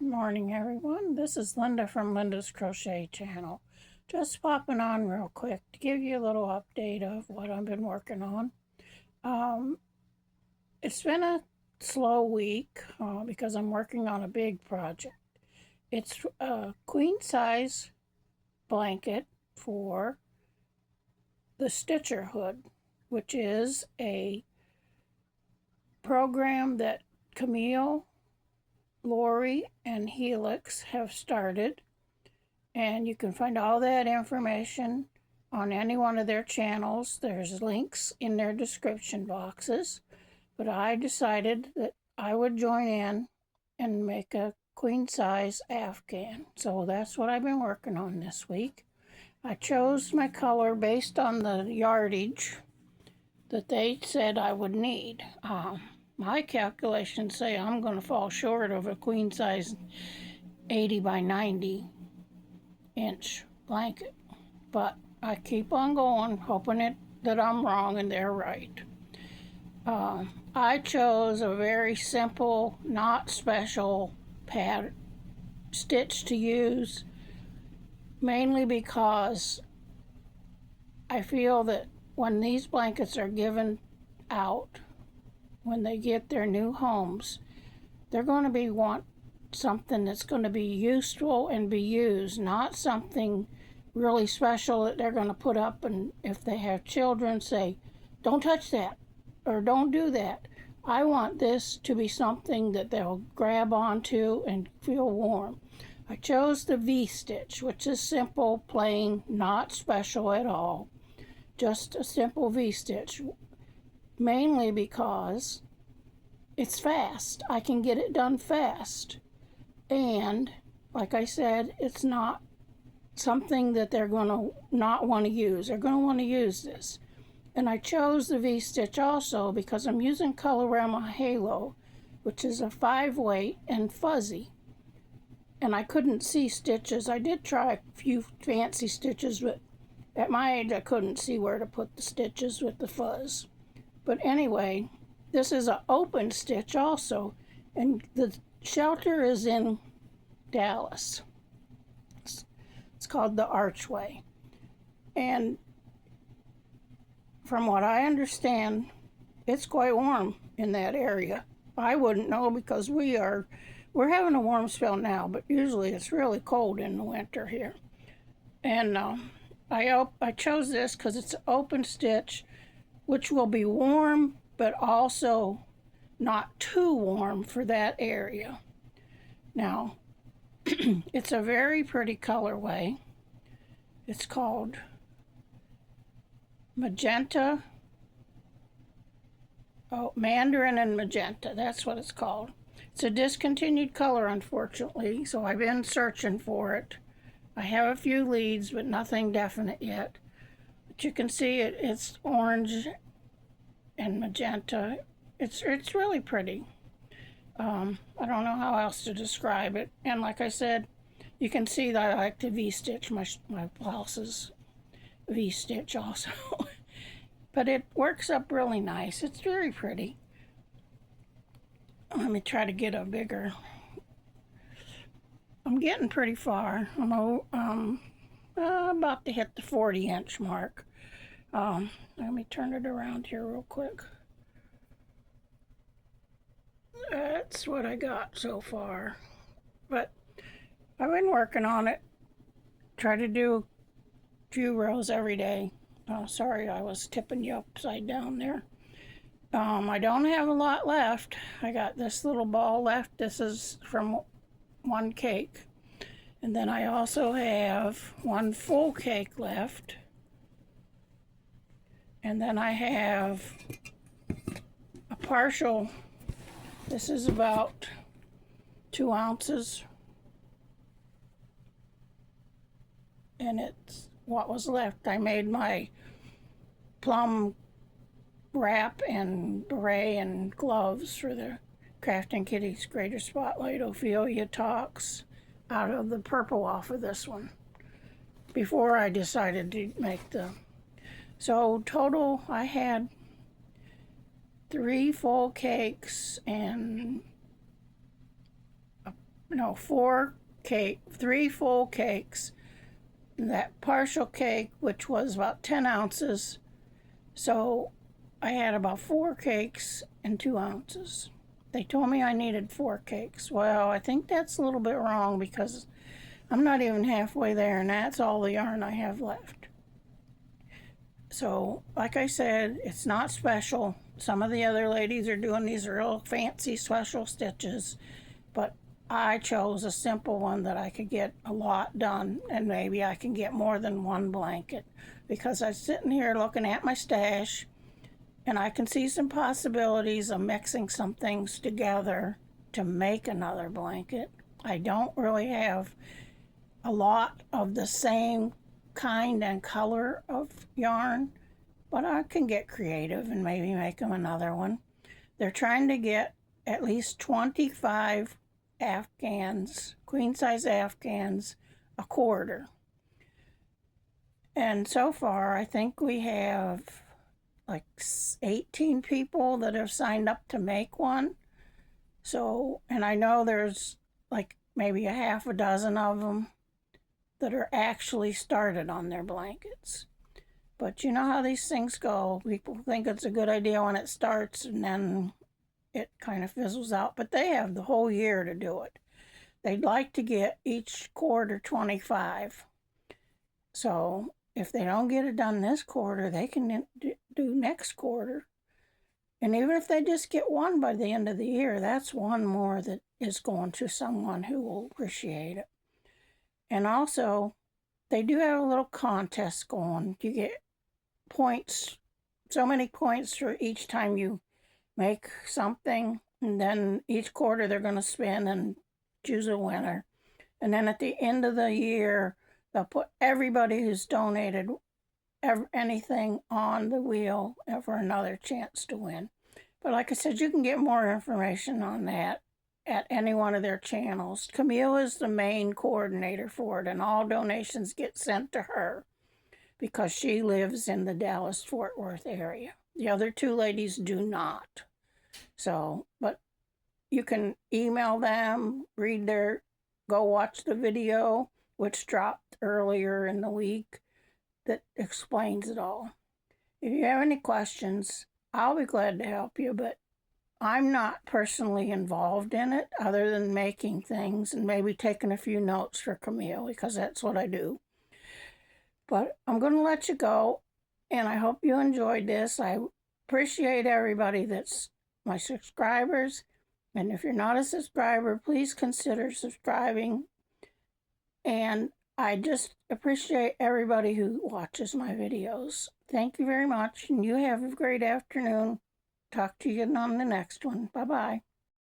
Morning, everyone. This is Linda from Linda's Crochet Channel. Just popping on real quick to give you a little update of what I've been working on. It's been a slow week because I'm working on a big project. It's a queen size blanket for the Stitcher Hood, which is a program that Camille, Lori, and Helix have started, and you can find all that information on any one of their channels. There's links in their description boxes, but I decided that I would join in and make a queen size afghan. So that's what I've been working on this week. I chose my color based on the yardage that they said I would need. My calculations say I'm going to fall short of a queen size 80 by 90 inch blanket, but I keep on going, hoping that I'm wrong and they're right. I chose a very simple, not special pad stitch to use, mainly because I feel that when these blankets are given out, when they get their new homes, they're going to want something that's going to be useful and be used, not something really special that they're going to put up, and if they have children, say, don't touch that or don't do that. I want this to be something that they'll grab onto and feel warm. I chose the V-stitch, which is simple, plain, not special at all, just a simple V-stitch, mainly because it's fast. I can get it done fast. And like I said, it's not something that they're going to not want to use. They're going to want to use this. And I chose the V-stitch also because I'm using Colorama Halo, which is a 5-weight and fuzzy. And I couldn't see stitches. I did try a few fancy stitches, but at my age I couldn't see where to put the stitches with the fuzz. But anyway, this is an open stitch also, and the shelter is in Dallas. It's called the Archway. And from what I understand, it's quite warm in that area. I wouldn't know because we're having a warm spell now, but usually it's really cold in the winter here. And I chose this because it's an open stitch, which will be warm, but also not too warm for that area. Now, it's a very pretty colorway. It's called Magenta. Oh, Mandarin and Magenta, that's what it's called. It's a discontinued color, unfortunately, so I've been searching for it. I have a few leads, but nothing definite yet. But you can see it's orange and magenta. It's really pretty. I don't know how else to describe it. And like I said, you can see that I like to V-stitch my blouses. V-stitch also. But it works up really nice. It's very pretty. Let me try to get a bigger. I'm getting pretty far. I'm about to hit the 40-inch mark. Let me turn it around here real quick. That's what I got so far. But I've been working on it. Try to do a few rows every day. Oh, sorry, I was tipping you upside down there. I don't have a lot left. I got this little ball left. This is from one cake. And then I also have one full cake left. And then I have a partial. This is about 2 ounces. And it's what was left. I made my plum wrap and beret and gloves for the Crafting Kitties Greater Spotlight Ophelia Talks out of the purple off of this one before I decided to make the. So total I had 3 full cakes and no, 3 full cakes. That partial cake, which was about 10 ounces. So I had about 4 cakes and 2 ounces. They told me I needed 4 cakes. Well, I think that's a little bit wrong because I'm not even halfway there, and that's all the yarn I have left. So, like I said, it's not special. Some of the other ladies are doing these real fancy special stitches, but I chose a simple one that I could get a lot done, and maybe I can get more than one blanket, because I'm sitting here looking at my stash and I can see some possibilities of mixing some things together to make another blanket. I don't really have a lot of the same kind and color of yarn, but I can get creative and maybe make them another one. They're trying to get at least 25 Afghans, queen size Afghans, a quarter. And so far, I think we have like 18 people that have signed up to make one. So, and I know there's like maybe a half a dozen of them that are actually started on their blankets. But you know how these things go. People think it's a good idea when it starts and then it kind of fizzles out. But they have the whole year to do it. They'd like to get each quarter 25. So if they don't get it done this quarter, they can do next quarter. And even if they just get one by the end of the year, that's one more that is going to someone who will appreciate it. And also, they do have a little contest going. You get points, so many points for each time you make something. And then each quarter they're going to spin and choose a winner. And then at the end of the year, they'll put everybody who's donated anything on the wheel for another chance to win. But like I said, you can get more information on that at any one of their channels. Camille is the main coordinator for it, and all donations get sent to her because she lives in the Dallas-Fort Worth area. The other 2 ladies do not. So, but you can email them, go watch the video, which dropped earlier in the week, that explains it all. If you have any questions, I'll be glad to help you, but I'm not personally involved in it other than making things and maybe taking a few notes for Camille because that's what I do. But I'm going to let you go, and I hope you enjoyed this. I appreciate everybody that's my subscribers, and if you're not a subscriber, please consider subscribing. And I just appreciate everybody who watches my videos. Thank you very much, and you have a great afternoon. Talk to you on the next one. Bye-bye.